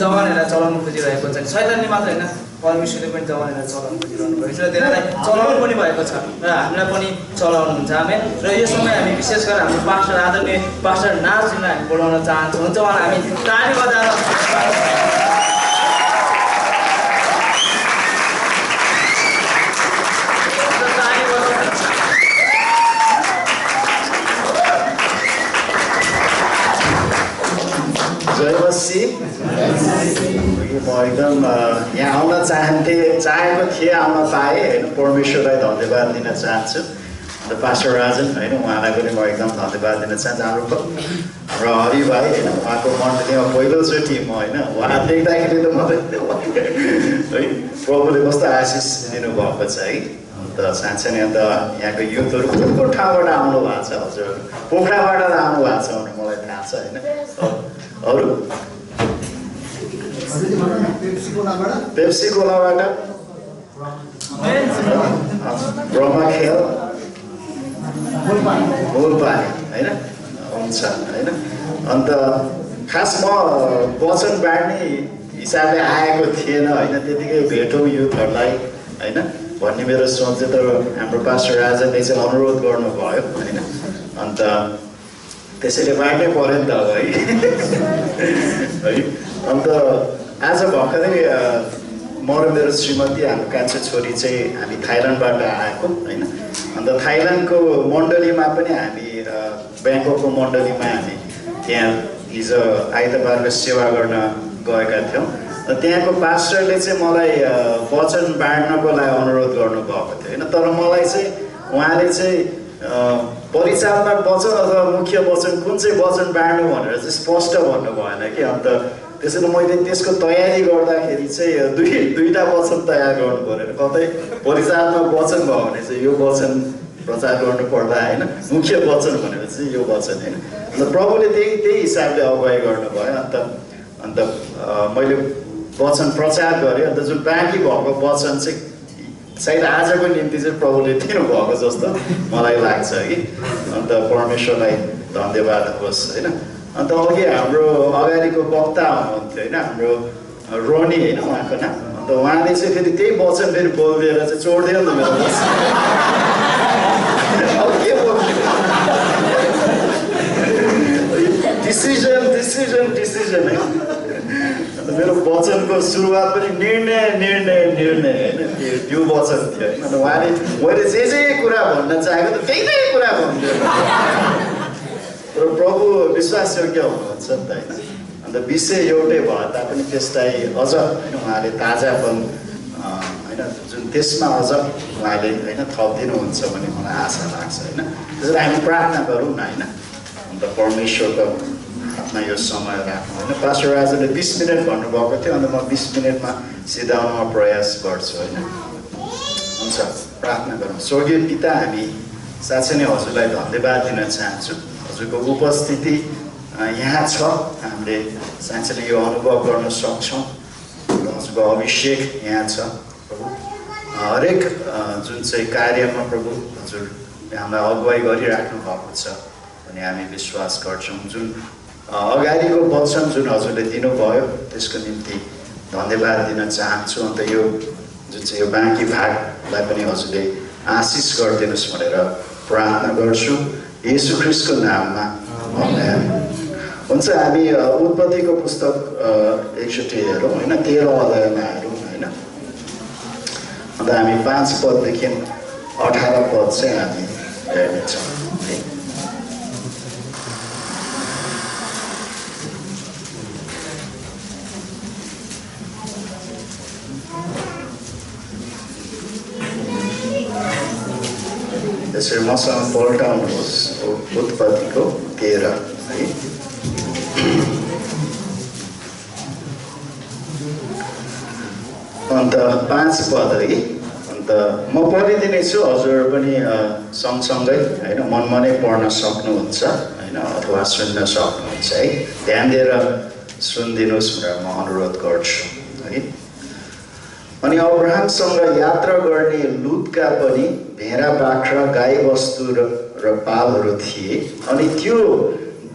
जवानहरूलाई चलाउन खोजिरहेको छ शैतानले मात्र होइन परमेश्वरले पनि जवानहरूलाई चलाउन खोजिरहनु भएको छ र तिनीहरूलाई चलाउनु पनि भएको छ र हामीलाई पनि चलाउनुहुन्छ आमेन र यो समय हामी विशेष गरेर हाम्रो पास्टर आदरणीय पास्टर नार्जलाई हामी बोलाउन चाहन्छौँ हुन्छ उहाँलाई हामी ताली बजाएर जयमसी म एकदम यहाँ आउन चाहेको थिएँ आउन पाएँ होइन परमेश्वरलाई धन्यवाद दिन चाहन्छु अन्त पास्टर राजन होइन उहाँलाई पनि म एकदम धन्यवाद दिन चाहन्छु हाम्रो हरि भाइ होइन उहाँको मण्डलीमा पहिलोचोटि म होइन उहाँ देख्दाखेरि त मलाई है प्रभुले कस्तो आशिष दिनुभएको छ है अन्त साँच्चै अन्त यहाँको युथहरू कुन ठाउँबाट आउनु भएको छ हजुर पोखराबाट आउनु भएको छ भने मलाई थाहा छ होइन अरू पेप्सी कोलाबाट ब्रह्मखेल मूलपानी होइन हुन्छ होइन अन्त खास म वचन बाँड्ने हिसाबले आएको थिएन होइन त्यतिकै भेटौँ युथहरूलाई होइन भन्ने मेरो सोच चाहिँ तर हाम्रो पास्टर राजाले चाहिँ अनुरोध गर्नुभयो होइन अन्त त्यसैले बाँड्नै पऱ्यो नि त अब है अन्त आज भर्खरै म र मेरो श्रीमती हाम्रो कान्छो छोरी चाहिँ हामी थाइल्यान्डबाट आएको होइन अन्त थाइल्यान्डको मण्डलीमा पनि हामी ब्याङ्ककको मण्डलीमा हामी त्यहाँ हिजो आइतबारको सेवा गर्न गएका थियौँ र त्यहाँको पास्टरले चाहिँ मलाई वचन बाँड्नको लागि अनुरोध गर्नुभएको थियो होइन तर मलाई चाहिँ उहाँले चाहिँ परिचालक वचन अथवा मुख्य वचन कुन चाहिँ वचन बाँड्नु भनेर चाहिँ स्पष्ट भन्नु भएन कि अन्त त्यसैले मैले त्यसको तयारी गर्दाखेरि चाहिँ दुईवटा वचन तयार गर्नु पऱ्यो कतै परिचालक वचन भयो भने चाहिँ यो वचन प्रचार गर्नु पर्दा होइन मुख्य वचन भनेर चाहिँ यो वचन होइन अन्त प्रभुले त्यही हिसाबले अगुवाई गर्नुभयो अन्त मैले वचन प्रचार गरेँ अन्त जुन बाँकी भएको वचन चाहिँ सायद आजको निम्ति चाहिँ प्रभुले दिनुभएको जस्तो मलाई लाग्छ कि अन्त परमेश्वरलाई धन्यवाद होस् होइन अन्त अघि हाम्रो अगाडिको वक्ता हुनुहुन्थ्यो होइन हाम्रो रोनी होइन उहाँको नाम अन्त उहाँले चाहिँ फेरि त्यही वचन फेरि बोलिदिएर चाहिँ चोडिदियो नि त मेरो अब के बोल्नु डिसिजन है अन्त मेरो वचनको सुरुवात पनि निर्णय होइन त्यो वचन थियो होइन अन्त उहाँले मैले जे कुरा भन्न चाहेको त त्यही कुरा भन्थ्यो र प्रभु विश्वासयोग्य हुनुहुन्छ नि त होइन अन्त विषय एउटै भए तापनि त्यसलाई अझ होइन उहाँले ताजापन होइन जुन त्यसमा अझ उहाँले होइन थपिदिनुहुन्छ भन्ने मलाई आशा लाग्छ होइन त्यसरी हामी प्रार्थना गरौँ न होइन अन्त परमेश्वरको हातमा यो समय राख्नु होइन पास्टर राजाले 20 मिनट भन्नुभएको थियो अन्त म 20 मिनटमा सिधाउनमा प्रयास गर्छु होइन हुन्छ प्रार्थना गरौँ स्वर्गीय पिता हामी साँच्चै नै हजुरलाई धन्यवाद दिन चाहन्छु हजुरको उपस्थिति यहाँ छ हामीले साँच्चै नै यो अनुभव गर्न सक्छौँ हजुरको अभिषेक यहाँ छ प्रभु हरेक जुन चाहिँ कार्यमा प्रभु हजुरले हामीलाई अगुवाई गरिराख्नु भएको छ भन्ने हामी विश्वास गर्छौँ जुन अगाडिको वचन जुन हजुरले दिनुभयो त्यसको निम्ति धन्यवाद दिन चाहन्छु अन्त यो जुन चाहिँ यो बाँकी भागलाई पनि हजुरले आशिष गरिदिनुहोस् भनेर प्रार्थना गर्छु येशू ख्रीष्टको नाममा आमेन हुन्छ हामी उत्पत्तिको पुस्तक एकचोटि हेरौँ होइन 13 अध्यायमा हेरौँ होइन अन्त हामी 5 पददेखि 18 पद चाहिँ हामी हेर्नेछौँ त्यसरी मसँग पल्टाउनुहोस् उत्पत्तिको 13 है अन्त 5 पद है अन्त म पढिदिने छु हजुर पनि सँगसँगै होइन मनमा नै पढ्न सक्नुहुन्छ होइन अथवा सुन्न सक्नुहुन्छ है ध्यान दिएर सुनिदिनुहोस् भनेर म अनुरोध गर्छु है अनि अब्राहमसँग यात्रा गर्ने लुतका पनि भेडा बाख्रा गाईबस्तु र पालहरू थिए अनि त्यो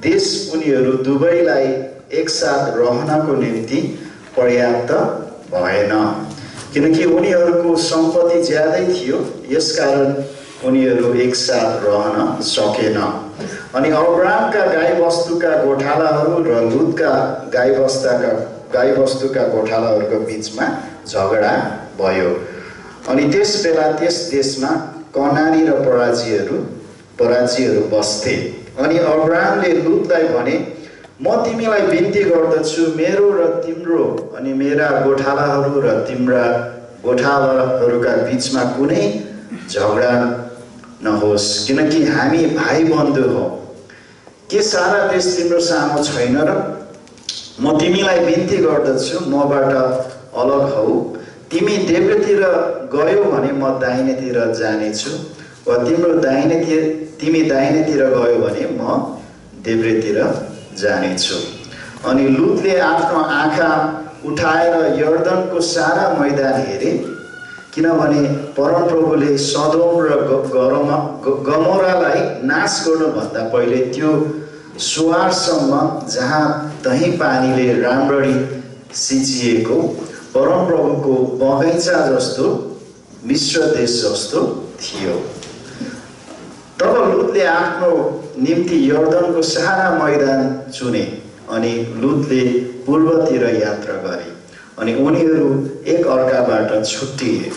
देश उनीहरू दुवैलाई एकसाथ रहनको निम्ति पर्याप्त भएन, किनकि उनीहरूको सम्पत्ति ज्यादै थियो, यसकारण उनीहरू एकसाथ रहन सकेन। अनि अब्रामका गाईबस्तुका गोठालाहरू र लुतका गाईबस्तुका गोठालाहरूको बिचमा झगडा भयो। अनि त्यस बेला त्यस देशमा कनानी र पराजीहरू बस्थे। अनि अब्रामले लुतलाई भने, म तिमीलाई बिन्ती गर्दछु, मेरो र तिम्रो अनि मेरा गोठालाहरू र तिम्रा गोठालाहरूका बिचमा कुनै झगडा नहोस्, किनकि हामी भाइ बन्धु हौ। के सारा देश तिम्रो सामु छैन र? म तिमीलाई बिन्ती गर्दछु, मबाट अलग हौ। तिमी देब्रेतिर गयौ भने म दाहिनेतिर जानेछु, वा तिमी दाहिनेतिर गयौ भने म देब्रेतिर जानेछु। अनि लुतले आफ्नो आँखा उठाएर यर्दनको सारा मैदान हेरे, किनभने परमप्रभुले सदोम र गमोरालाई नाश गर्नुभन्दा पहिले त्यो सुवारसम्म जहाँ दही पानीले राम्ररी सिँचिएको परमप्रभुको बगैँचा जस्तो मिश्र देश जस्तो थियो। तब लुतले आफ्नो निम्ति यर्दनको सारा मैदान चुने, अनि लुतले पूर्वतिर यात्रा गरे, अनि उनीहरू एक अर्काबाट छुट्टिए।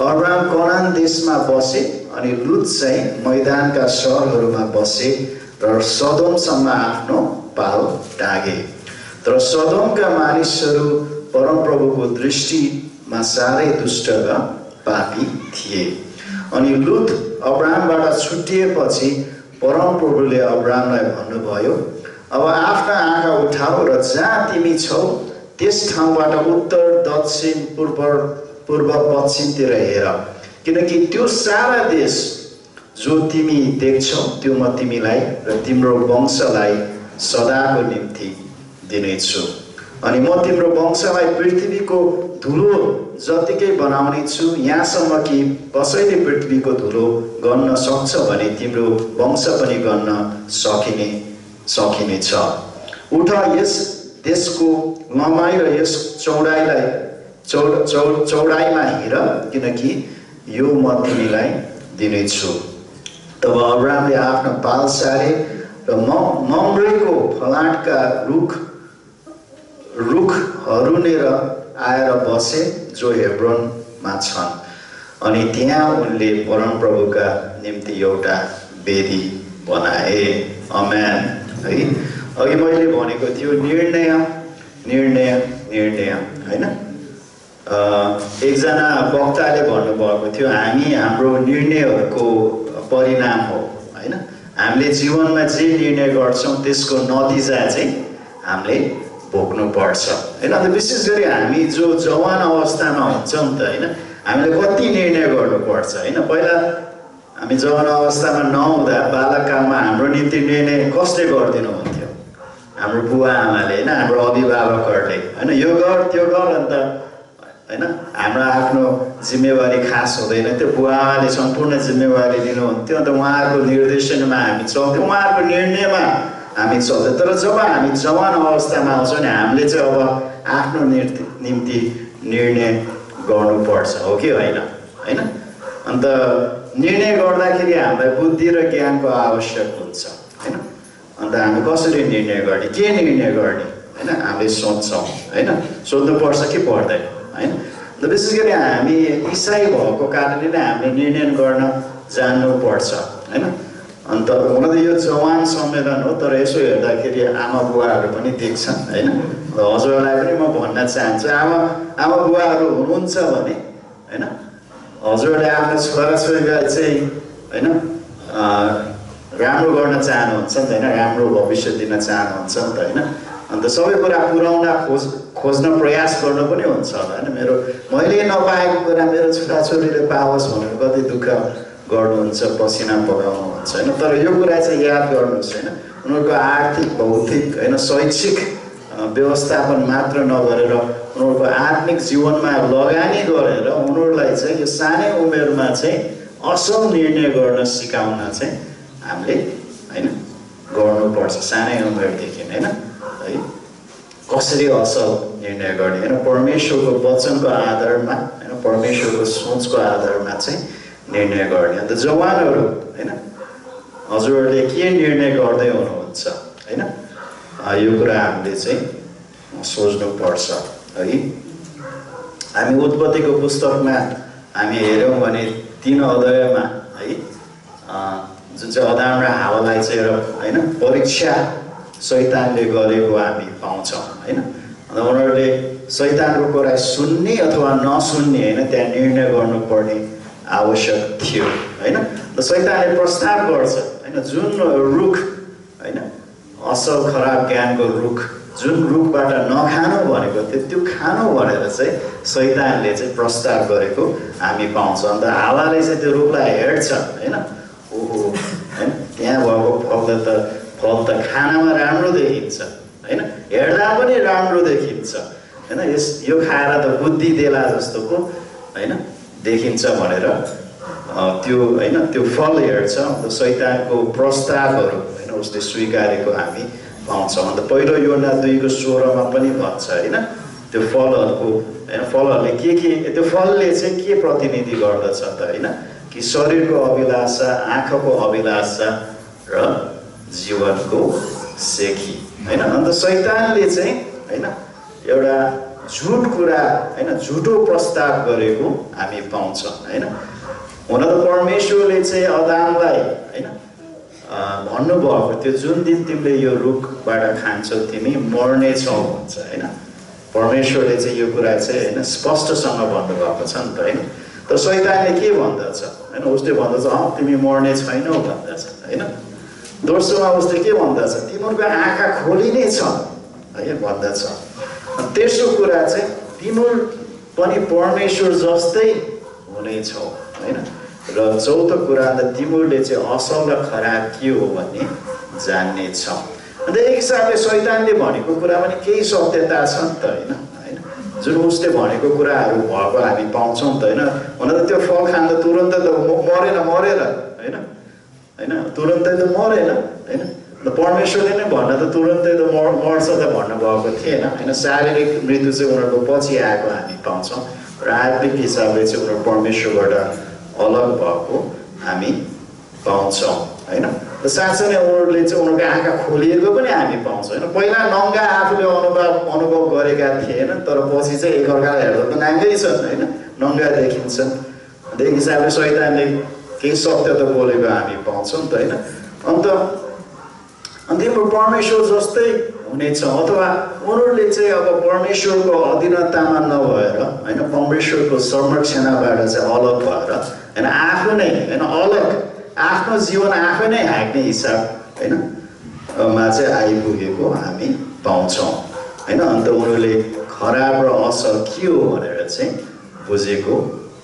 अब्राम कनान देशमा बसे, अनि लुत चाहिँ मैदानका सहरहरूमा बसे र सदोमसम्म आफ्नो पाल टागे। तर सदोमका मानिसहरू परमप्रभुको दृष्टिमा साह्रै दुष्ट र पापी थिए। अनि लुत अब्रामबाट छुट्टिएपछि परमप्रभुले अब्रामलाई भन्नुभयो, अब आफ्ना आँखा उठाऊ र जहाँ तिमी छौ त्यस ठाउँबाट उत्तर दक्षिण पूर्व पश्चिमतिर हेर, किनकि त्यो सारा देश जो तिमी देख्छौ त्यो म तिमीलाई र तिम्रो वंशलाई सदाको निम्ति दिनेछु। अनि म तिम्रो वंशलाई पृथ्वीको धुलो जतिकै बनाउने छु, यहाँसम्म कि कसैले पृथ्वीको धुलो गर्न सक्छ भने तिम्रो वंश पनि गर्न सकिनेछ। उठ, यस देशको लम्बाइ र यस चौडाइमा हेर, किनकि यो म तिमीलाई दिनेछु। तब अब्रामले आफ्नो पाल सारे र मम्रेको फलाटका रुखहरूनेर आएर बसे, जो हेब्रोनमा छन्। अनि त्यहाँ उनले परमप्रभुका निम्ति एउटा वेदी बनाए। आमेन। है, अघि मैले भनेको थियो निर्णय होइन। एकजना वक्ताले भन्नुभएको थियो, हामी हाम्रो निर्णयहरूको परिणाम हो होइन। हामीले जीवनमा जे निर्णय गर्छौँ त्यसको नतिजा चाहिँ हामीले भोग्नुपर्छ होइन। अन्त विशेष गरी हामी जो जवान अवस्थामा हुन्छौँ नि त होइन, हामीले कति निर्णय गर्नुपर्छ होइन। पहिला हामी जवान अवस्थामा नहुँदा बालककालमा हाम्रो निम्ति निर्णय कसले गरिदिनुहुन्थ्यो? हाम्रो बुवा आमाले होइन, हाम्रो अभिभावकहरूले होइन, यो गर त्यो गर। अन्त होइन, हाम्रो आफ्नो जिम्मेवारी खास हुँदैन थियो, बुवा आमाले सम्पूर्ण जिम्मेवारी लिनुहुन्थ्यो। अन्त उहाँहरूको निर्देशनमा हामी चल्थ्यौँ, उहाँहरूको निर्णयमा हामी चल्थ्यौँ। तर जब हामी जवान अवस्थामा आउँछौँ नि, हामीले चाहिँ अब आफ्नो निम्ति निर्णय गर्नुपर्छ, हो कि होइन? अन्त निर्णय गर्दाखेरि हामीलाई बुद्धि र ज्ञानको आवश्यक हुन्छ होइन। अन्त हामी कसरी निर्णय गर्ने, के निर्णय गर्ने होइन, हामीले सोध्छौँ होइन। सोध्नुपर्छ कि पर्दैन होइन। र विशेष गरी हामी इसाई भएको कारणले नै हामीले निर्णय गर्न जान्नुपर्छ होइन। अन्त हुन त यो जवान सम्मेलन हो, तर यसो हेर्दाखेरि आमा बुवाहरू पनि देख्छन् होइन। हजुरहरूलाई पनि म भन्न चाहन्छु, आमा बुवाहरू हुनुहुन्छ भने होइन, हजुरहरूले आफ्नो छोराछोरीलाई चाहिँ होइन राम्रो गर्न चाहनुहुन्छ नि त होइन, राम्रो भविष्य दिन चाहनुहुन्छ नि त होइन। अन्त सबै कुरा पुर्याउन खोज्न प्रयास गर्नु पनि हुन्छ होला होइन। मैले नपाएको कुरा मेरो छोराछोरीले पाओस् भनेर कति दुःख गर्नुहुन्छ, पसिना बगाउनुहुन्छ होइन। तर यो कुरा चाहिँ याद गर्नुहोस् होइन, उनीहरूको आर्थिक भौतिक होइन शैक्षिक व्यवस्थापन मात्र नगरेर उनीहरूको आत्मिक जीवनमा लगानी गरेर उनीहरूलाई चाहिँ यो सानै उमेरमा चाहिँ असल निर्णय गर्न सिकाउन चाहिँ हामीले होइन गर्नुपर्छ, सानै उमेरदेखि होइन है। कसरी असल निर्णय गर्ने होइन परमेश्वरको वचनको आधारमा होइन परमेश्वरको सोचको आधारमा चाहिँ निर्णय गर्ने अन्त जवानहरू होइन हजुरहरूले के निर्णय गर्दै हुनुहुन्छ होइन यो कुरा हामीले चाहिँ सोच्नुपर्छ है हामी उत्पत्तिको पुस्तकमा हामी हेऱ्यौँ भने 3 अध्यायमा है जुन चाहिँ अदाम र हावालाई चाहिँ होइन परीक्षा शैतानले गरेको हामी पाउँछौँ होइन अन्त उनीहरूले शैतानको कुरा सुन्ने अथवा नसुन्ने होइन त्यहाँ निर्णय गर्नुपर्ने आवश्यक थियो होइन र शैतानले प्रस्ताव गर्छ होइन जुन रुख होइन असल खराब ज्ञानको रुख जुन रुखबाट नखानु भनेको थियो त्यो खानु भनेर चाहिँ शैतानले चाहिँ प्रस्ताव गरेको हामी पाउँछौँ अन्त हावाले चाहिँ त्यो रुखलाई हेर्छ होइन ओहो होइन त्यहाँ भएको फल त खानामा राम्रो देखिन्छ होइन हेर्दा पनि राम्रो देखिन्छ होइन यो खाएर त बुद्धि देला जस्तोको होइन देखिन्छ भनेर त्यो होइन त्यो फल हेर्छ अन्त शैतानको प्रस्तावहरू होइन उसले स्वीकारेको हामी पाउँछौँ अन्त पहिलो योना 2:16 पनि भन्छ होइन त्यो फलहरूको होइन फलहरूले के त्यो फलले चाहिँ के प्रतिनिधि गर्दछ त होइन कि शरीरको अभिलाषा आँखाको अभिलाषा र जीवनको सेखी होइन अन्त शैतानले चाहिँ होइन एउटा झुट कुरा होइन झुटो प्रस्ताव गरेको हामी पाउँछौँ होइन हुन त परमेश्वरले चाहिँ अदामलाई होइन भन्नुभएको त्यो जुन दिन तिमीले यो रुखबाट खान्छौ तिमी मर्नेछौ भन्छ होइन परमेश्वरले चाहिँ यो कुरा चाहिँ होइन स्पष्टसँग भन्नुभएको छ नि त होइन तर शैतानले के भन्दछ होइन उसले भन्दछ तिमी मर्ने छैनौ भन्दछ होइन दोस्रोमा उसले के भन्दछ तिमीहरूको आँखा खोलिने छ है भन्दछ तेस्रो कुरा चाहिँ तिमीहरू पनि परमेश्वर जस्तै हुनेछौ होइन र चौथो कुरा त तिमीहरूले चाहिँ असल र खराब के हो भन्ने जान्नेछौ अन्त एक हिसाबले शैतानले भनेको कुरा पनि केही सत्यता छ नि त होइन जुन उसले भनेको कुराहरू भएको हामी पाउँछौँ त होइन हुन त त्यो फल खाँदा तुरन्तै त मरेन होइन तुरन्तै त मरेन होइन परमेश्वरले नै भन्न त तुरन्तै त मर्छ त भन्नुभएको थिएन होइन शारीरिक मृत्यु चाहिँ उनीहरूको पछि आएको हामी पाउँछौँ र आत्मिक हिसाबले चाहिँ उनीहरू परमेश्वरबाट अलग भएको हामी पाउँछौँ होइन र साँच्चै नै उनीहरूले चाहिँ उनीहरूको आँखा खोलिएको पनि हामी पाउँछौँ होइन पहिला नङ्गा आफूले अनुभव गरेका थिएन तर पछि चाहिँ एकअर्कालाई हेर्दा त नाङ्गै छन् होइन नङ्गा देखिन्छन् अन्त एक हिसाबले शैतानले केही सत्य त बोलेको हामी पाउँछौँ त होइन अन्त तिम्रो परमेश्वर जस्तै हुनेछ अथवा उनीहरूले चाहिँ अब परमेश्वरको अधीनतामा नभएर होइन परमेश्वरको संरक्षणबाट चाहिँ अलग भएर होइन आफू नै होइन अलग आफ्नो जीवन आफै नै हाँक्ने हिसाब होइन मा चाहिँ आइपुगेको हामी पाउँछौँ होइन अन्त उनीहरूले खराब र असल के हो भनेर चाहिँ बुझेको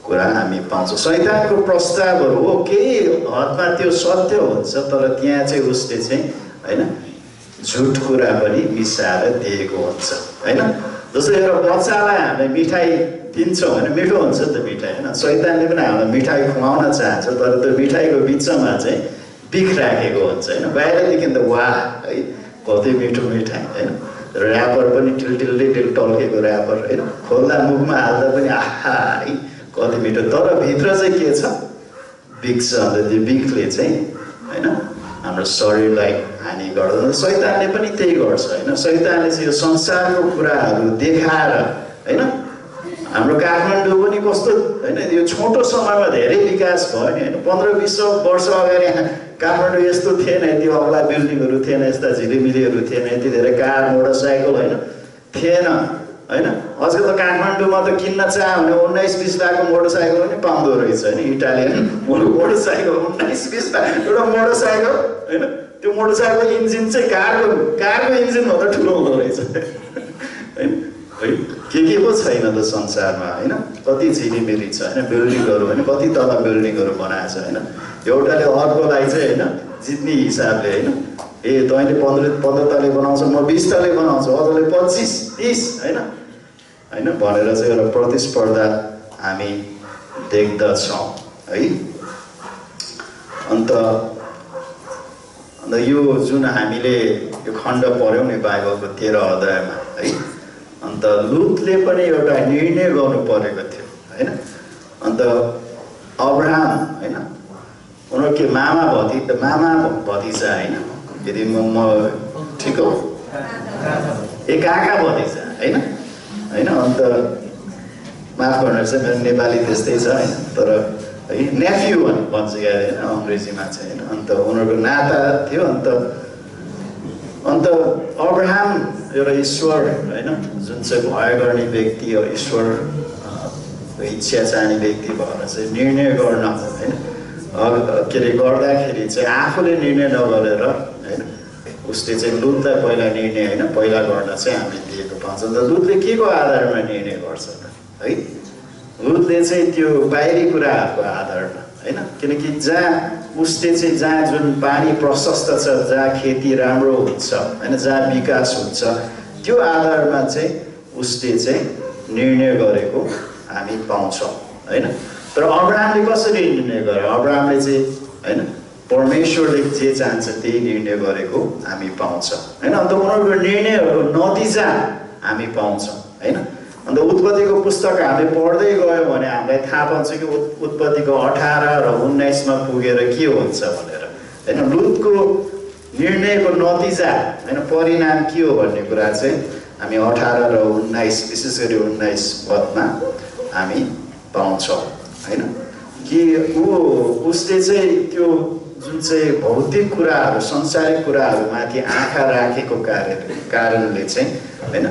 कुरा हामी पाउँछौँ शैतानको प्रस्तावहरू हो केही हदमा त्यो सत्य हुन्छ तर त्यहाँ चाहिँ उसले चाहिँ होइन झुट कुरा पनि मिसाएर दिएको हुन्छ होइन जस्तै एउटा बच्चालाई हामीले मिठाई दिन्छौँ होइन मिठो हुन्छ नि त मिठाई होइन शैतानले पनि हामीलाई मिठाई खुवाउन चाहन्छ तर त्यो मिठाईको बिचमा चाहिँ बिख राखेको हुन्छ होइन बाहिरदेखि त वाह है कति मिठो मिठाई होइन ऱ्यापर पनि टिल्टिल्लै टल्केको ऱ्यापर होइन खोल्दा मुखमा हाल्दा पनि आहा है कति मिठो तर भित्र चाहिँ के छ बिख छ अन्त त्यो बिखले चाहिँ होइन हाम्रो शरीरलाई हानि गर्दैन शैतानले पनि त्यही गर्छ होइन शैतानले चाहिँ यो संसारको कुराहरू देखाएर होइन हाम्रो काठमाडौँ पनि कस्तो होइन यो छोटो समयमा धेरै विकास भयो नि होइन 15-20 वर्ष अगाडि काठमाडौँ यस्तो थिएन यति अग्ला बिल्डिङहरू थिएन यस्ता झिलिमिलीहरू थिएन यति धेरै कार मोटरसाइकल होइन थिएन होइन आजकल त काठमाडौँमा त किन्न चाह्यो भने 19-20 लाखको मोटरसाइकल पनि पाउँदो रहेछ होइन इटालियन मोटरसाइकल 19-20 लाख एउटा मोटरसाइकल होइन त्यो मोटरसाइकलको इन्जिन चाहिँ कारको इन्जिनभन्दा ठुलो हुँदो रहेछ होइन है के पो छैन त संसारमा होइन कति झिलिमिली छ होइन बिल्डिङहरू होइन कति तल बिल्डिङहरू बनाएको छ होइन एउटाले अर्कोलाई चाहिँ होइन जित्ने हिसाबले होइन ए तैँले 15 तले बनाउँछ म 20 तले बनाउँछु अरूले 25-30 होइन भनेर चाहिँ एउटा प्रतिस्पर्धा हामी देख्दछौँ है अन्त यो जुन हामीले यो खण्ड पर्यो नि बाइबलको 13 अध्यायमा है। अन्त लुतले पनि एउटा निर्णय गर्नु परेको थियो हैन। अन्त अब्राहम हैन उनीहरू के मामा भतिजा हैन, यदि म ठिक हो ए काका भतिजा हैन हैन। अन्त माफ गर्नुहोस् है मेरो नेपाली त्यस्तै छ हैन, तर है नेफ्यू भन्छ क्या हैन अङ्ग्रेजीमा चाहिँ हैन। अन्त उनीहरूको नाता थियो। अन्त अब्राहम एउटा ईश्वर हैन जुन चाहिँ भय गर्ने व्यक्ति हो, ईश्वर इच्छा चाहने व्यक्ति भएर चाहिँ निर्णय गर्न हैन के अरे गर्दाखेरि चाहिँ आफूले निर्णय नगरेर हैन उसले चाहिँ लुतलाई पहिला निर्णय हैन पहिला गर्न चाहिँ हामी दिएको पाउँछ। अन्त लुतले के को आधारमा निर्णय गर्छ त है? लुतले चाहिँ त्यो बाहिरी कुराहरूको आधारमा हैन, किनकि जहाँ उसले चाहिँ जहाँ जुन पानी प्रशस्त छ, जहाँ खेती राम्रो हुन्छ हैन, जहाँ विकास हुन्छ त्यो आधारमा चाहिँ उसले चाहिँ निर्णय गरेको हामी पाउँछौँ हैन। तर अब्राहमले कसरी निर्णय गर्यो? अब्राहमले चाहिँ हैन परमेश्वरले जे चाहन्छ त्यही निर्णय गरेको हामी पाउँछौँ हैन। अन्त उनीहरूको निर्णयहरूको नतिजा हामी पाउँछौँ हैन। अन्त उत्पत्तिको पुस्तक हामीले पढ्दै गयो भने हामीलाई थाहा पाउँछ कि उत्पत्तिको 18 र 19 मा पुगेर के हुन्छ भनेर हैन। लुतको निर्णयको नतिजा हैन परिणाम के हो भन्ने कुरा चाहिँ हामी 18 र 19 विशेष गरी 19 पदमा हामी पाउँछौँ हैन कि उसले चाहिँ त्यो जुन चाहिँ भौतिक कुराहरू संसारिक कुराहरूमाथि आँखा राखेको कारणले चाहिँ हैन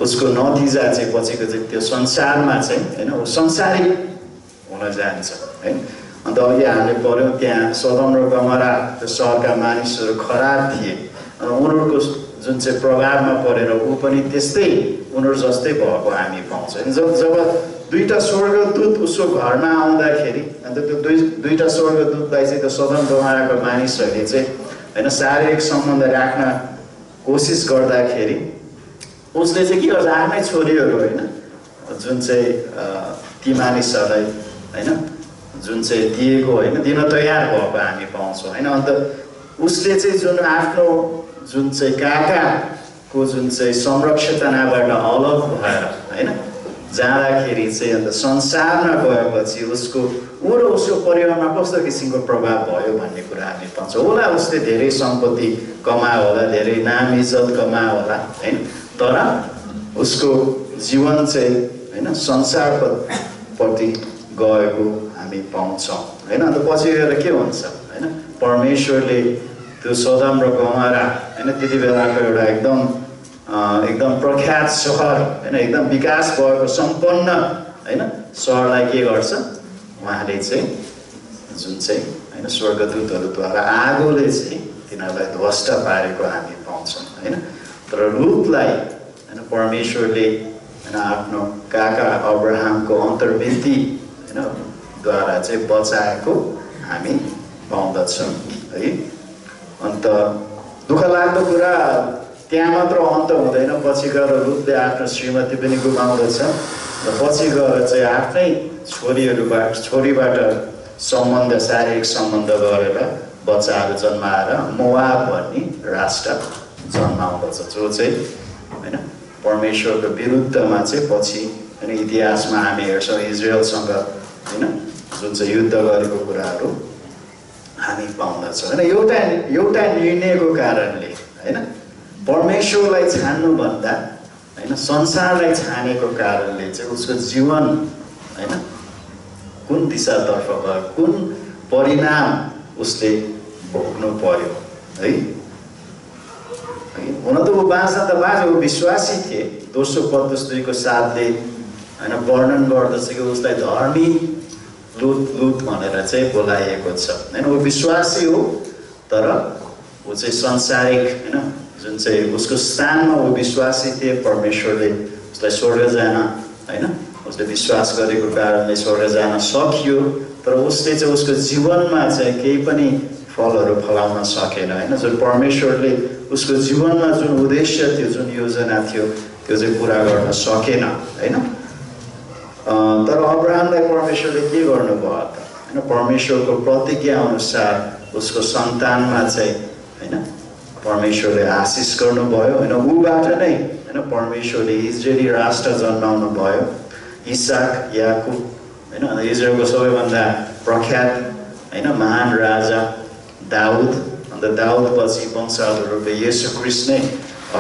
उसको नतिजा चाहिँ पछिको चाहिँ त्यो संसारमा चाहिँ हैन ऊ संसारिक हुन जान्छ हैन। अन्त अघि हामीले पढ्यौँ त्यहाँ सदम र गमोरा त्यो सहरका मानिसहरू खराब थिए, उनीहरूको जुन चाहिँ प्रभावमा परेर ऊ पनि त्यस्तै उनीहरू जस्तै भएको हामी पाउँछौँ। जब दुईटा स्वर्गदूत उसको घरमा आउँदाखेरि अन्त त्यो दुईटा स्वर्गदूतलाई चाहिँ त्यो सदम गमोराको मानिसहरूले चाहिँ हैन शारीरिक सम्बन्ध राख्न कोसिस गर्दाखेरि उसले चाहिँ के गर्छ आफ्नै छोरीहरू हैन जुन चाहिँ ती मानिसहरूलाई हैन जुन चाहिँ दिएको हैन दिन तयार भएको हामी पाउँछौँ हैन। अन्त उसले चाहिँ जुन आफ्नो जुन चाहिँ काकाको जुन चाहिँ संरक्षताबाट अलग भएर हैन जाँदाखेरि चाहिँ अन्त संसारमा गएपछि उसको ऊ र उसको परिवारमा कस्तो किसिमको प्रभाव भयो भन्ने कुरा हामी पाउँछौँ। होला उसले धेरै सम्पत्ति कमायो होला, धेरै नाम इज्जत कमायो होला हैन, तर उसको जीवन चाहिँ हैन संसारपट्टि गएको हामी पाउँछौँ हैन। अन्त पछि गएर के हुन्छ हैन परमेश्वरले त्यो सदम र गमोरा हैन त्यति बेलाको एउटा एकदम प्रख्यात सहर हैन एकदम विकास भएको सम्पन्न हैन सहरलाई के गर्छ उहाँले चाहिँ जुन चाहिँ हैन स्वर्गदूतहरूद्वारा आगोले चाहिँ तिनीहरूलाई ध्वस्त पारेको हामी पाउँछौँ हैन। तर लुतलाई हैन परमेश्वरले हैन आफ्नो काका अब्राहमको अन्तर्वृत्ति हैन द्वारा चाहिँ बचाएको हामी पाउँदछौँ है। अन्त दुःख लाग्दो कुरा त्यहाँ मात्र अन्त हुँदैन, पछि गएर लुतले आफ्नो श्रीमती पनि गुमाउँदछ र पछि गएर चाहिँ आफ्नै छोरीबाट सम्बन्ध शारीरिक सम्बन्ध गरेर बच्चाहरू जन्माएर मोआब भन्ने राष्ट्र जन्माउँदछ जो चाहिँ हैन परमेश्वरको विरुद्धमा चाहिँ पछि हैन इतिहासमा हामी हेर्छौँ इजरायलसँग हैन जुन चाहिँ युद्ध गरेको कुराहरू हामी पाउँदछौँ हैन। एउटा निर्णयको कारणले हैन परमेश्वरलाई छान्नुभन्दा हैन संसारलाई छानेको कारणले चाहिँ उसको जीवन हैन कुन दिशातर्फ गयो, कुन परिणाम उसले भोग्नु पर्यो है। हुन त ऊ बाँच्न त बाँच्यो, ऊ विश्वासी थिए। दोस्रो पत्रुस 2 को 7ले हैन वर्णन गर्दछ कि उसलाई धर्मी लुत भनेर चाहिँ बोलाइएको छ हैन। ऊ विश्वासी हो तर ऊ चाहिँ संसारिक हैन जुन चाहिँ उसको स्थानमा ऊ विश्वासी थिए। परमेश्वरले उसलाई स्वर्ग जान हैन उसले विश्वास गरेको कारणले स्वर्ग जान सकियो, तर उसले चाहिँ उसको जीवनमा चाहिँ केही पनि फलहरू फलाउन सकेन हैन। जुन परमेश्वरले उसको जीवनमा जुन उद्देश्य थियो, जुन योजना थियो त्यो चाहिँ पुरा गर्न सकेन हैन। तर अब्राहमलाई परमेश्वरले के गर्नुभयो त हैन परमेश्वरको प्रतिज्ञा अनुसार उसको सन्तानमा चाहिँ हैन परमेश्वरले आशिष गर्नुभयो होइन ऊबाट नै होइन परमेश्वरले इजरायली राष्ट्र जन्माउनु भयो इसाक याकुब होइन इजरायलको सबैभन्दा प्रख्यात होइन महान राजा दाउद अन्त दाउदपछि वंशावलरूपले येशू ख्रीष्ट नै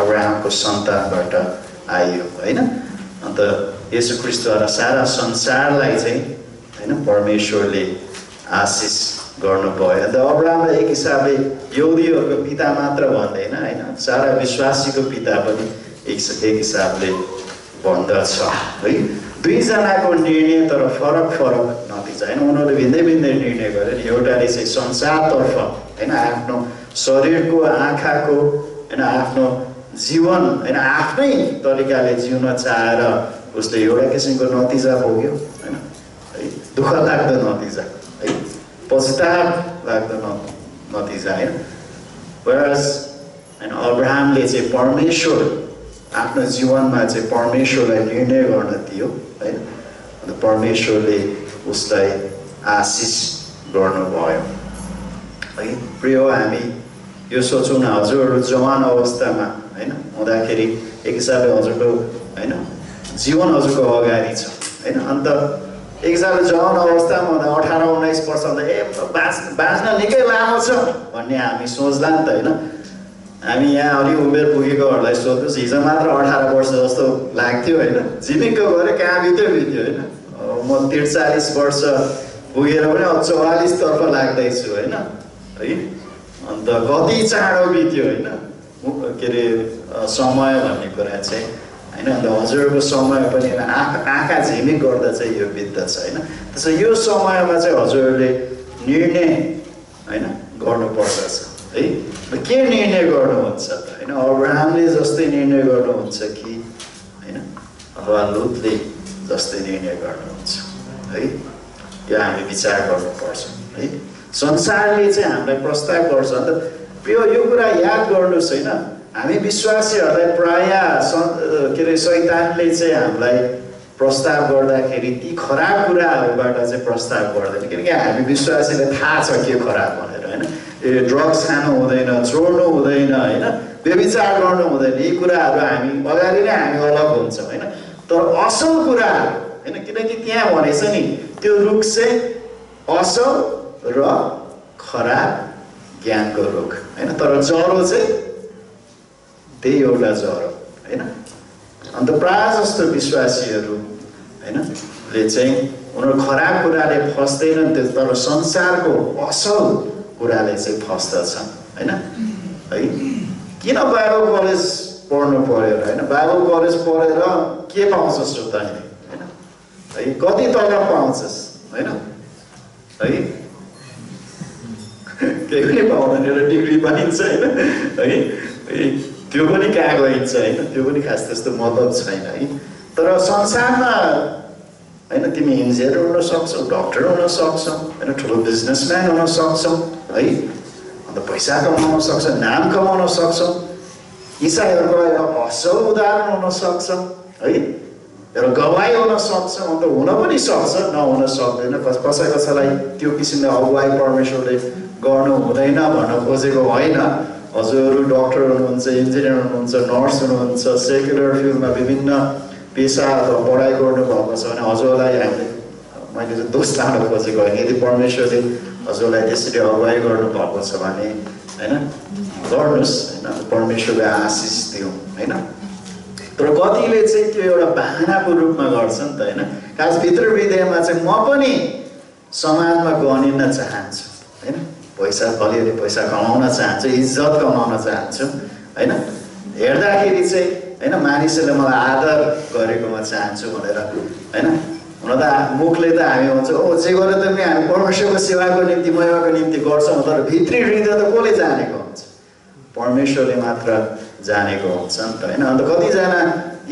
अब्राहमको सन्तानबाट आयो होइन अन्त येशू ख्रीष्टद्वारा सारा संसारलाई चाहिँ होइन परमेश्वरले आशिष गर्नुभयो अन्त अब्राहमलाई एक हिसाबले यहुदीहरूको पिता मात्र भन्दैन होइन सारा विश्वासीको पिता पनि एक हिसाबले भन्दछ है दुईजनाको निर्णय तर फरक नतिजा होइन उनीहरूले भिन्दै निर्णय गरे एउटाले चाहिँ संसारतर्फ होइन आफ्नो शरीरको आँखाको होइन आफ्नो जीवन होइन आफ्नै तरिकाले जिउन चाहेर उसले एउटा किसिमको नतिजा भोग्यो होइन है दुःख लाग्दो नतिजा है पश्चाताप लाग्दो नतिजा होइन whereas होइन अब्राहमले चाहिँ परमेश्वर आफ्नो जीवनमा चाहिँ परमेश्वरलाई निर्णय गर्न दियो होइन अन्त परमेश्वरले उसलाई आशिष गर्नुभयो है प्रिय हामी यो सोचौँ न हजुरहरू जवान अवस्थामा होइन हुँदाखेरि एक हिसाबले हजुरको होइन जीवन हजुरको अगाडि छ होइन अन्त एक हिसाबले जवान अवस्थामा हुँदा 18-19 वर्ष हुँदा बाँच्न निकै लामो छ भन्ने हामी सोच्ला नि त होइन हामी यहाँ अलिक उमेर पुगेकोहरूलाई सोध्नुहोस् हिजो मात्र 18 वर्ष जस्तो लाग्थ्यो होइन झिमिक्क गऱ्यो कहाँ बित्यो होइन म 43 वर्ष पुगेर पनि अब 44 तर्फ लाग्दैछु होइन है अन्त कति चाँडो बित्यो होइन के अरे समय भन्ने कुरा चाहिँ होइन अन्त हजुरहरूको समय पनि आँखा झिमिक गर्दा चाहिँ यो बित्दछ होइन त्यसो यो समयमा चाहिँ हजुरहरूले निर्णय होइन गर्नुपर्दछ है के निर्णय गर्नुहुन्छ त होइन अब्राहमले जस्तै निर्णय गर्नुहुन्छ कि होइन अथवा लुतले जस्तै निर्णय गर्नुहुन्छ है यो हामी विचार गर्नुपर्छ है संसारले चाहिँ हामीलाई प्रस्ताव गर्छ अन्त यो कुरा याद गर्नुहोस् होइन हामी विश्वासीहरूलाई प्रायः के अरे शैतानले चाहिँ हामीलाई प्रस्ताव गर्दाखेरि ती खराब कुराहरूबाट चाहिँ प्रस्ताव गर्दैन किनकि हामी विश्वासीलाई थाहा छ के खराब भनेर होइन ए ड्रग्स खानु हुँदैन छोड्नु हुँदैन होइन व्यभिचार गर्नु हुँदैन यी कुराहरू हामी अगाडि नै हामी अलग हुन्छौँ होइन तर असल कुराहरू होइन किनकि त्यहाँ भनेछ नि त्यो रुख चाहिँ असल र खराब ज्ञानको रुख होइन तर जरो चाहिँ त्यही एउटा जरो होइन अन्त प्रायः जस्तो विश्वासीहरू होइन ले चाहिँ उनीहरू खराब कुराले फस्दैनन् तर संसारको असल कुराले चाहिँ फस्दछन् होइन है किन बाइबल कलेज पढ्नु पर्यो होइन बाइबल कलेज पढेर के पाउँछस् त तैँले होइन है कति तलब पाउँछस् होइन है केही पनि पाउँदैन एउटा डिग्री पाइन्छ होइन है त्यो पनि कहाँ गइन्छ होइन त्यो पनि खास त्यस्तो मतलब छैन है तर संसारमा होइन तिमी इन्जिनियर हुन सक्छौ डक्टर हुन सक्छौ होइन ठुलो बिजनेसम्यान हुन सक्छौ है अन्त पैसा कमाउन सक्छ नाम कमाउन सक्छौ इसाईहरूको एउटा असल उदाहरण हुन सक्छ है एउटा गवाई हुन सक्छ अन्त हुन पनि सक्छ नहुन सक्दैन कसैलाई त्यो किसिमले अगुवाई परमेश्वरले गर्नु हुँदैन भन्न खोजेको होइन हजुरहरू डक्टर हुनुहुन्छ इन्जिनियर हुनुहुन्छ नर्स हुनुहुन्छ सेक्युलर फिल्डमा विभिन्न पेसा अथवा पढाइ गर्नुभएको छ भने हजुरलाई हामीले मैले चाहिँ दोष लान खोजेको होइन यदि परमेश्वरले हजुरलाई त्यसरी अगुवाई गर्नुभएको छ भने होइन गर्नुहोस् होइन परमेश्वरले आशिष दिउँ होइन तर कतिले चाहिँ त्यो एउटा बहानाको रूपमा गर्छ नि त होइन खास भित्र हृदयमा चाहिँ म पनि समाजमा गनिन चाहन्छु होइन पैसा अलिअलि पैसा कमाउन चाहन्छु इज्जत कमाउन चाहन्छु होइन हेर्दाखेरि चाहिँ होइन मानिसहरूले मलाई आदर गरेको म चाहन्छु भनेर होइन हुन त मुखले त हामी भन्छ ओ जे गरे त पनि हामी परमेश्वरको सेवाको निम्ति महिमाको निम्ति गर्छौँ तर भित्री हृदय त कसले जानेको हुन्छ परमेश्वरले मात्र जानेको हुन्छ नि त होइन अन्त कतिजना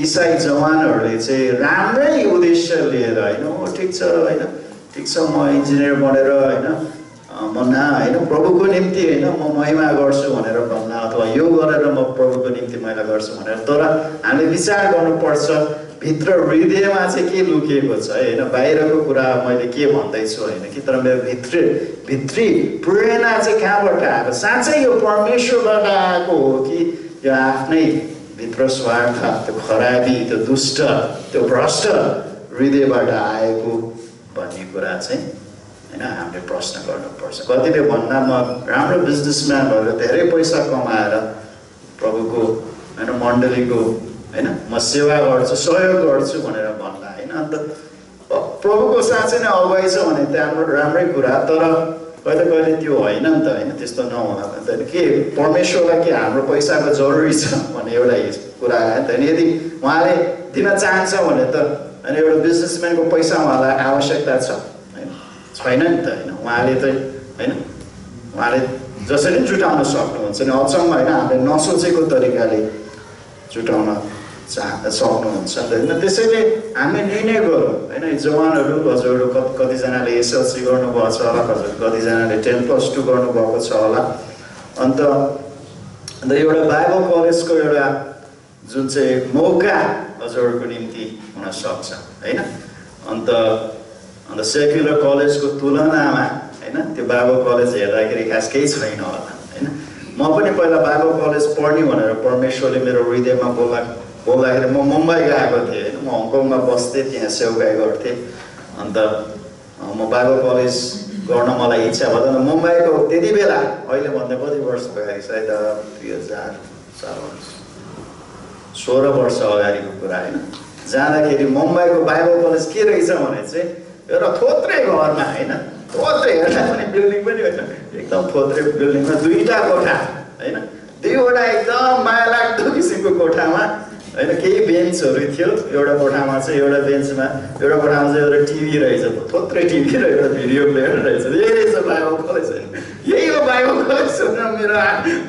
इसाई जवानहरूले चाहिँ राम्रै उद्देश्य लिएर होइन ओ ठिक छ होइन ठिक छ म इन्जिनियर बनेर होइन म होइन प्रभुको निम्ति होइन म महिमा गर्छु भनेर भन्न अथवा यो गरेर म प्रभुको निम्ति महिमा गर्छु भनेर तर हामीले विचार गर्नुपर्छ भित्र हृदयमा चाहिँ के लुकिएको छ होइन, बाहिरको कुरा मैले के भन्दैछु होइन कि, तर मेरो भित्री प्रेरणा चाहिँ कहाँबाट आएको, साँच्चै यो परमेश्वरबाट आएको हो कि यो आफ्नै भित्र स्वार्थ, त्यो खराबी, त्यो दुष्ट, त्यो भ्रष्ट हृदयबाट आएको भन्ने कुरा चाहिँ होइन हामीले प्रश्न गर्नुपर्छ। कतिले भन्दा म राम्रो बिजनेसम्यान भएर धेरै पैसा कमाएर प्रभुको होइन मण्डलीको होइन म सेवा गर्छु, सहयोग गर्छु भनेर भन्ला होइन। अन्त प्रभुको साँच्चै नै अगुवाई छ भने त्यहाँ राम्रै कुरा, तर कहिले कहिले त्यो होइन नि त होइन, त्यस्तो नहुँदा त के परमेश्वरलाई के हाम्रो पैसाको जरुरी छ भन्ने एउटा कुरा आयो नि त। यदि उहाँले दिन चाहन्छ भने त होइन एउटा बिजनेसम्यानको पैसा उहाँलाई आवश्यकता छ होइन, छैन नि त होइन। उहाँले त होइन उहाँले जसरी जुटाउन सक्नुहुन्छ नि, अचम्म होइन हामीले नसोचेको तरिकाले जुटाउन सक्नुहुन्छ नि त होइन। त्यसैले हामी निर्णय गरौँ होइन, जवानहरू हजुरहरू कतिजनाले एसएलसी गर्नुभएको छ होला, हजुर कतिजनाले 10+2 गर्नुभएको छ होला। अन्त एउटा बाइबल कलेजको एउटा जुन चाहिँ मौका हजुरहरूको निम्ति हुनसक्छ होइन। अन्त सेक्युलर कलेजको तुलनामा होइन त्यो बाइबल कलेज हेर्दाखेरि खास केही छैन होला होइन। म पनि पहिला बाइबल कलेज पढ्ने भनेर परमेश्वरले मेरो हृदयमा बोल्दाखेरि म मुम्बई गएको थिएँ होइन, म हङकङमा बस्थेँ, त्यहाँ सेवाकाई गर्थेँ। अन्त म बाइबल कलेज गर्न मलाई इच्छा भयो। अन्त मुम्बईको त्यति बेला अहिले भन्दा कति वर्ष अगाडि, सायद 2016 वर्ष अगाडिको कुरा होइन, जाँदाखेरि मुम्बईको बाइबल कलेज के रहेछ भने चाहिँ एउटा थोत्रै घरमा होइन, थोत्रै हेर्दा पनि बिल्डिङ पनि होइन, एकदम थोत्रै बिल्डिङमा 2टा कोठा होइन, 2वटा एकदम माया लाग्दो किसिमको कोठामा होइन, केही बेन्चहरू थियो। एउटा कोठामा चाहिँ एउटा बेन्चमा एउटा कोठामा चाहिँ एउटा टिभी रहेछ, थोत्रै टिभी र एउटा भिडियो प्लेयर रहेछ। यही रहेछ बाइबल कलेज होइन, यही हो बाइबल कलेज भनेर मेरो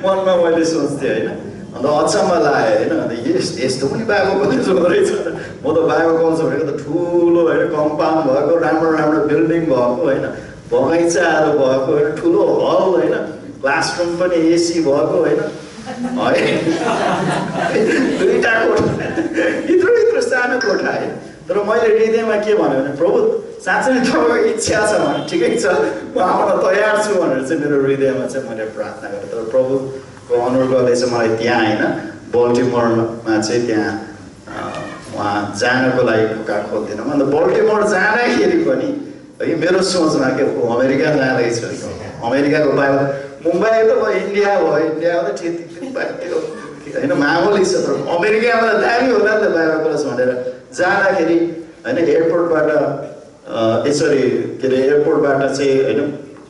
मनमा मैले सोच्थेँ होइन। अन्त अचम्म लाग्यो होइन, अन्त यस्तो पनि बाइबल कलेज हुँदो रहेछ। म त बाइबल कलेज भनेको त ठुलो होइन, कम्पाउन्ड भएको, राम्रो राम्रो बिल्डिङ भएको होइन, बगैँचाहरू भएको होइन, ठुलो हल होइन, क्लासरुम पनि एसी भएको होइन, 2टा कोठा, यत्रो सानो कोठा है। तर मैले हृदयमा के भन्यो भने प्रभु साँच्चै नै तपाईँको इच्छा छ भने ठिकै छ, म आउन तयार छु भनेर चाहिँ मेरो हृदयमा चाहिँ मैले प्रार्थना गरेँ। तर प्रभुको अनुग्रहले चाहिँ मलाई त्यहाँ होइन बल्टिमोरमा चाहिँ त्यहाँ उहाँ जानको लागि ढोका खोलिदिनु। अन्त बल्टिमोर जाँदाखेरि पनि है मेरो सोचमा के अमेरिका जाँदैछु, अमेरिकाको बाहिर मुम्बई त भयो, इन्डिया भयो, इन्डियामा त ठिक त्यो होइन मामुली छ, तर अमेरिकामा त दामी होला नि त बाहिर कलेज भनेर जाँदाखेरि होइन एयरपोर्टबाट यसरी के अरे एयरपोर्टबाट चाहिँ होइन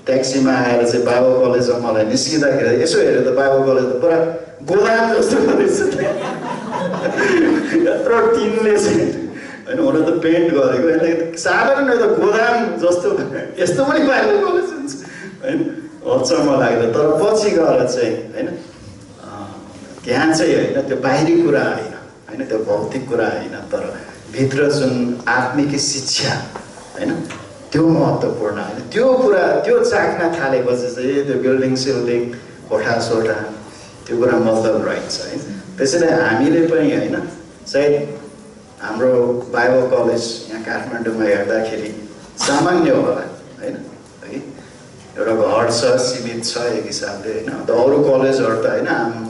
ट्याक्सीमा आएर चाहिँ बाइबल कलेजमा मलाई निस्किँदाखेरि यसो हेरेँ त बाइबल कलेज त पुरा गोदाम जस्तो रहेछ, यत्रो टिनले चाहिँ होइन, हुन त पेन्ट गरेको होइन, साधारण एउटा गोदाम जस्तो यस्तो पनि बाइबल कलेज हुन्छ होइन, अचम्म लाग्यो। तर पछि गएर चाहिँ होइन त्यहाँ चाहिँ होइन त्यो बाहिरी कुरा होइन होइन, त्यो भौतिक कुरा होइन, तर भित्र जुन आत्मिक शिक्षा होइन त्यो महत्त्वपूर्ण होइन। त्यो कुरा त्यो चाख्न थालेपछि चाहिँ त्यो बिल्डिङ सिल्डिङ कोठा सोठा त्यो कुरा मतलब रहेछ है। त्यसैले हामीले पनि होइन सायद हाम्रो बाइबल कलेज यहाँ काठमाडौँमा हेर्दाखेरि सामान्य होला होइन, एउटा घर छ, सीमित छ एक हिसाबले होइन। अन्त अरू कलेजहरू त होइन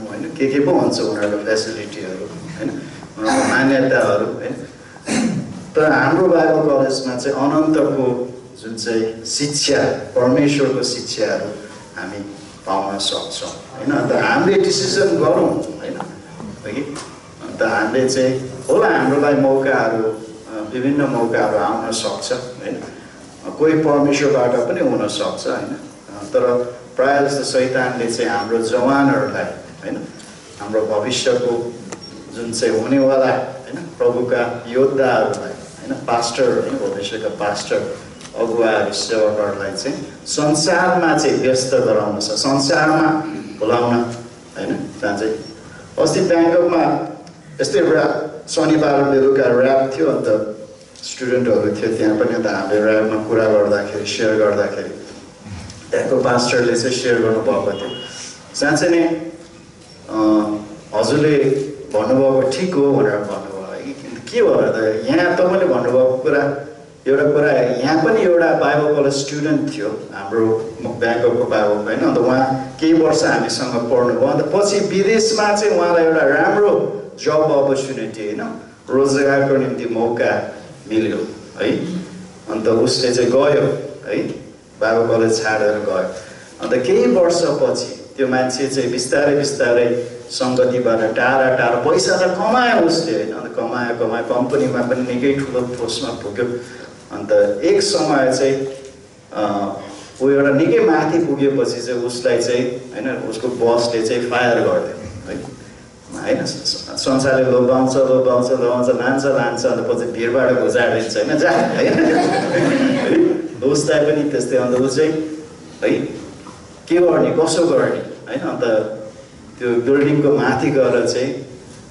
होइन के पो हुन्छ उनीहरूको फेसिलिटीहरू होइन, उनीहरूको मान्यताहरू होइन। तर हाम्रो बाइबल कलेजमा चाहिँ अनन्तको जुन चाहिँ शिक्षा, परमेश्वरको शिक्षाहरू हामी पाउन सक्छौँ होइन। अन्त हामीले डिसिसन गरौँ होइन, अन्त हामीले चाहिँ होला हाम्रो लागि मौकाहरू विभिन्न मौकाहरू आउन सक्छ होइन, कोही परमेश्वरबाट पनि हुनसक्छ होइन। तर प्रायः जस्तो शैतानले चाहिँ हाम्रो जवानहरूलाई होइन, हाम्रो भविष्यको जुन चाहिँ हुनेवाला होइन प्रभुका योद्धाहरूलाई होइन, पास्टर होइन, भविष्यका पास्टर अगुवाहरू सेवकहरूलाई चाहिँ संसारमा चाहिँ व्यस्त गराउन सक्छ, संसारमा बोलाउन होइन चाहन्छ। अस्ति ब्याङ्ककमा यस्तै शनिबार बेलुका ऱ्याप थियो, अन्त स्टुडेन्टहरू थियो त्यहाँ पनि। अन्त हामीले ऱ्यापमा कुरा गर्दाखेरि सेयर गर्दाखेरि त्यहाँको पास्टरले चाहिँ सेयर गर्नुभएको थियो, साँच्चै नै हजुरले भन्नुभएको ठिक हो भनेर भन्नुभयो है। के भयो त यहाँ तपाईँले भन्नुभएको कुरा एउटा कुरा यहाँ पनि एउटा बाइबल कलेज स्टुडेन्ट थियो हाम्रो ब्याङ्ककको बाइबल होइन अन्त उहाँ केही वर्ष हामीसँग पढ्नुभयो अन्त पछि विदेशमा चाहिँ उहाँलाई एउटा राम्रो जब अपर्च्युनिटी होइन रोजगारको निम्ति मौका मिल्यो है अन्त उसले चाहिँ गयो है बाइबल कलेज छाडेर गयो अन्त केही वर्षपछि त्यो मान्छे चाहिँ बिस्तारै बिस्तारै सङ्गतिबाट टाढा टाढा पैसा त कमायो उसले होइन अन्त कमायो कम्पनीमा पनि निकै ठुलो पोस्टमा पुग्यो अन्त एक समय चाहिँ ऊ एउटा निकै माथि पुगेपछि चाहिँ उसलाई चाहिँ होइन उसको बसले चाहिँ फायर गरिदियो है होइन संसारले लोभाउँछ लान्छ अन्त पछि भिडबाट घुचाइदिन्छ होइन जा होइन उसलाई पनि त्यस्तै अन्त ऊ चाहिँ है के गर्ने कसो गर्ने होइन अन्त त्यो बिल्डिङको माथि गएर चाहिँ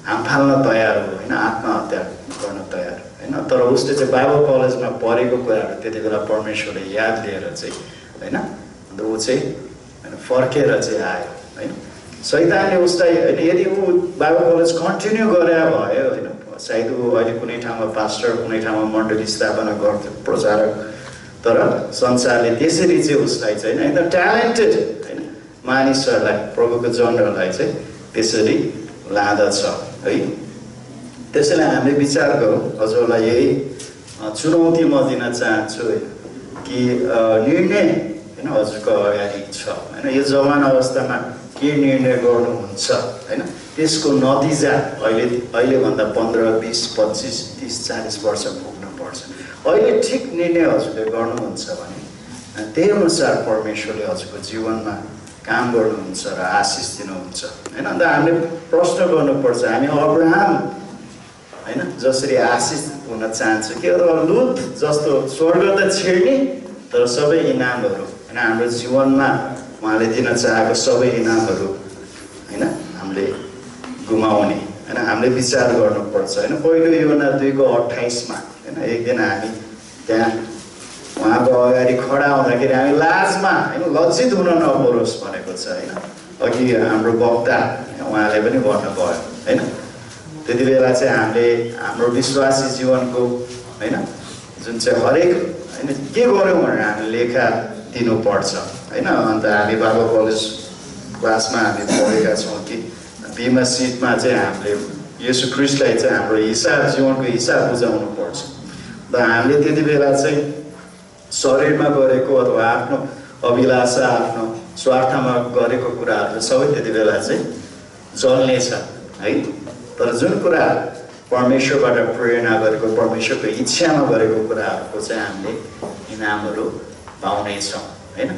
हाम फाल्न तयार हो होइन आत्महत्या गर्न तयार होइन तर उसले चाहिँ बाइबल कलेजमा पढेको कुराहरू त्यति बेला परमेश्वरले याद लिएर चाहिँ होइन अन्त ऊ चाहिँ होइन फर्केर चाहिँ आयो होइन शैतानले उसलाई होइन यदि ऊ बाइबल कलेज कन्टिन्यू गरे भयो होइन सायद ऊ अहिले कुनै ठाउँमा पास्टर कुनै ठाउँमा मण्डली स्थापना गर्थ्यो प्रचारक तर संसारले त्यसरी चाहिँ उसलाई चाहिँ होइन एकदम ट्यालेन्टेड होइन मानिसहरूलाई प्रभुको जनहरूलाई चाहिँ त्यसरी लाँदछ है त्यसैले हामीले विचार गरौँ हजुरलाई यही चुनौती म दिन चाहन्छु कि निर्णय होइन हजुरको अगाडि छ होइन यो जवान अवस्थामा के निर्णय गर्नुहुन्छ होइन त्यसको नतिजा अहिलेभन्दा 15, 20, 25, 30, 40 वर्ष पुग्नुपर्छ अहिले ठिक निर्णय हजुरले गर्नुहुन्छ भने त्यही अनुसार परमेश्वरले हजुरको जीवनमा काम गर्नुहुन्छ र आशिष दिनुहुन्छ होइन अन्त हामीले प्रश्न गर्नुपर्छ हामी अब्राहम होइन जसरी आशिष हुन चाहन्छ के लुत जस्तो स्वर्ग त छिर्ने तर सबै इनामहरू होइन हाम्रो जीवनमा उहाँले दिन चाहेको सबै इनामहरू होइन हामीले गुमाउने होइन हामीले विचार गर्नुपर्छ होइन पहिलो योना 2:28 होइन एक दिन हामी त्यहाँ उहाँको अगाडि खडा हुँदाखेरि हामी लाजमा होइन लज्जित हुन नपरोस् भनेको छ होइन अघि हाम्रो वक्ता उहाँले पनि भन्नुभयो होइन त्यति बेला चाहिँ हामीले हाम्रो विश्वासी जीवनको होइन जुन चाहिँ हरेक होइन के गर्यौँ भनेर हामीले लेखा दिनुपर्छ होइन अन्त हामी बाइबल कलेज क्लासमा हामी पढेका छौँ कि बिमा सिटमा चाहिँ हामीले येशू ख्रीष्टलाई चाहिँ हाम्रो हिसाब जीवनको हिसाब बुझाउनु पर्छ र हामीले त्यति बेला चाहिँ शरीरमा गरेको अथवा आफ्नो अभिलाषा आफ्नो स्वार्थमा गरेको कुराहरू सबै त्यति बेला चाहिँ जल्नेछ है तर जुन कुरा परमेश्वरबाट प्रेरणा गरेको परमेश्वरको इच्छामा गरेको कुराहरूको चाहिँ हामीले इनामहरू पाउनेछौँ होइन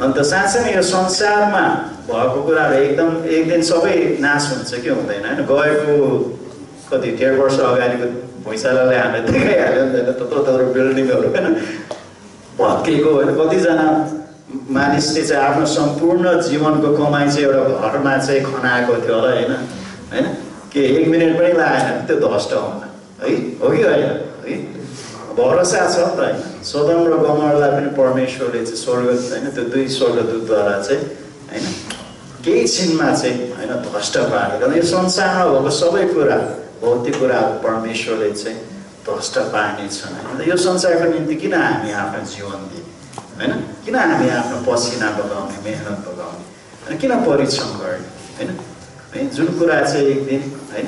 अन्त साँच्चै यो संसारमा भएको कुराहरू एकदम एक दिन सबै नाश हुन्छ कि हुँदैन होइन गएको कति 1.5 वर्ष अगाडिको भुइँचालोले हामीले देखाइहाल्यो नि त त्यत्रो बिल्डिङहरू होइन भत्केको होइन कतिजना मानिसले चाहिँ आफ्नो सम्पूर्ण जीवनको कमाइ चाहिँ एउटा घरमा चाहिँ खनाएको थियो होला होइन होइन के 1 मिनट पनि लागेन त्यो ध्वस्त हुन है हो कि होइन है भरोसा छ त होइन सदम र गमरलाई पनि परमेश्वरले चाहिँ स्वर्ग होइन त्यो 2 स्वर्गदूतद्वारा चाहिँ होइन केही छिनमा चाहिँ होइन ध्वस्त पारेर यो संसारमा भएको सबै कुरा भौतिक कुराहरू परमेश्वरले चाहिँ ध्वस्त पार्नेछन् होइन यो संसारको निम्ति किन हामी आफ्नो जीवन दिने होइन किन हामी आफ्नो पसिना बगाउने मेहनत बगाउने होइन किन परिश्रम गर्ने होइन है जुन कुरा चाहिँ एक दिन होइन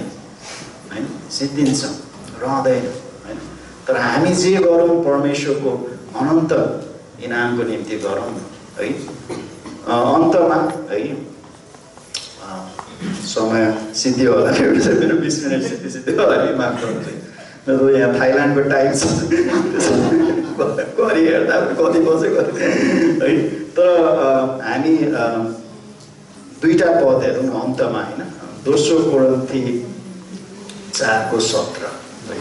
होइन सिद्धिन्छ रहँदैन होइन तर हामी जे गरौँ परमेश्वरको अनन्त इनामको निम्ति गरौँ है अन्तमा है समय सिद्धियो होला मेरो 20 मिनट सिद्धियो होला कि माफ गर्नु मेरो यहाँ थाइल्यान्डको टाइम छ गरी हेर्दा कति बजेको है तर हामी 2टा पद हेरौँ अन्तमा होइन 2 कोरिन्थी 4:17 है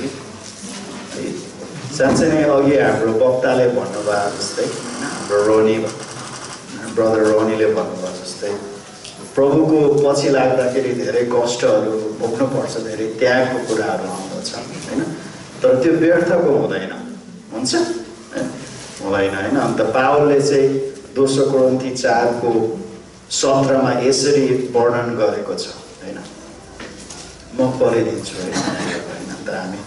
साँच्चै नै अघि हाम्रो वक्ताले भन्नुभयो जस्तै हाम्रो ब्रदर रोनीले भन्नुभयो जस्तै प्रभुको पछि लाग्दाखेरि धेरै कष्टहरू भोग्नुपर्छ धेरै त्यागको कुराहरू आउँदछ होइन तर त्यो व्यर्थको हुँदैन हुन्छ हुँदैन होइन अन्त पावलले चाहिँ 2 कोरिन्थी 4:17 यसरी वर्णन गरेको छ होइन म पढिदिन्छु होइन अन्त हामी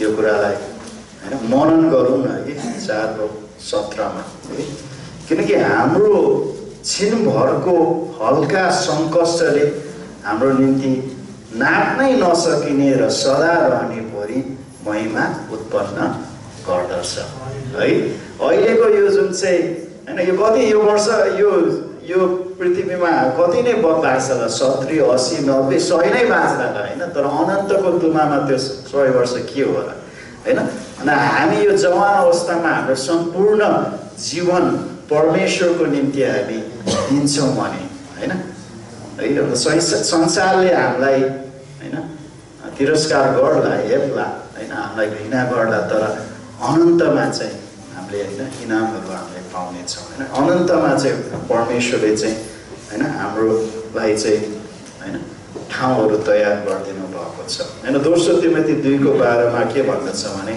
यो कुरालाई होइन मनन गरौँ न कि 4:17 है किनकि हाम्रो छिनभरको हल्का सङ्कष्टले हाम्रो निम्ति नाप्नै नसकिने र सदा रहने भरि महिमा उत्पन्न गर्दछ है अहिलेको यो जुन चाहिँ होइन यो कति यो वर्ष यो पृथ्वीमा कति नै बाँच्छ त 70 80 90 100 नै बाँच्ला होइन तर अनन्तको तुलनामा त्यो 100 वर्ष के हो र होइन अनि हामी यो जवान अवस्थामा हाम्रो सम्पूर्ण जीवन परमेश्वरको निम्ति हामी दिन्छौँ भने होइन है संसारले हामीलाई होइन तिरस्कार गर्ला हेप्ला होइन हामीलाई घृणा गर्ला तर अनन्तमा चाहिँ हामीले होइन इनामहरू हामीले पाउनेछौँ होइन अनन्तमा चाहिँ परमेश्वरले चाहिँ होइन हाम्रोलाई चाहिँ होइन ठाउँहरू तयार गरिदिनु भएको छ होइन 2 तिमोथी 2:12 के भन्दछ भने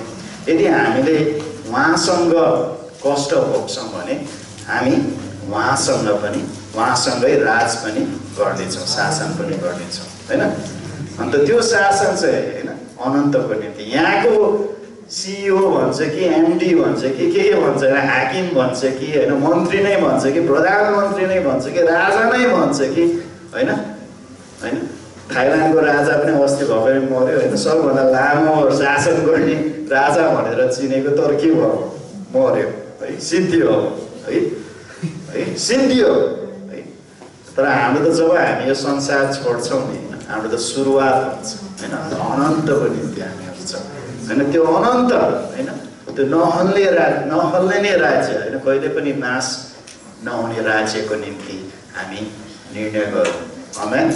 यदि हामीले उहाँसँग कष्ट भोग्छौँ भने हामी उहाँसँगै राज पनि गर्नेछौँ शासन पनि गर्नेछौँ होइन अन्त त्यो शासन चाहिँ होइन अनन्तको निम्ति यहाँको CEO भन्छ कि MD भन्छ कि के भन्छ हाकिम भन्छ कि होइन मन्त्री नै भन्छ कि प्रधानमन्त्री नै भन्छ कि राजा नै भन्छ कि होइन थाइल्यान्डको राजा पनि अस्ति भर्खरै मर्यो होइन सबभन्दा लामो शासन गर्ने राजा भनेर चिनेको तर के भयो मर्यो है सिद्धियो है सिद्धियो है तर हाम्रो त जब हामी यो संसार छोड्छौँ नि हाम्रो त सुरुवात हुन्छ होइन अनन्तको निम्ति हामीहरू छ होइन त्यो अनन्त होइन त्यो नहल्ने नै राज्य होइन कहिले पनि नाश नहुने राज्यको निम्ति हामी निर्णय गरौँ आमेन।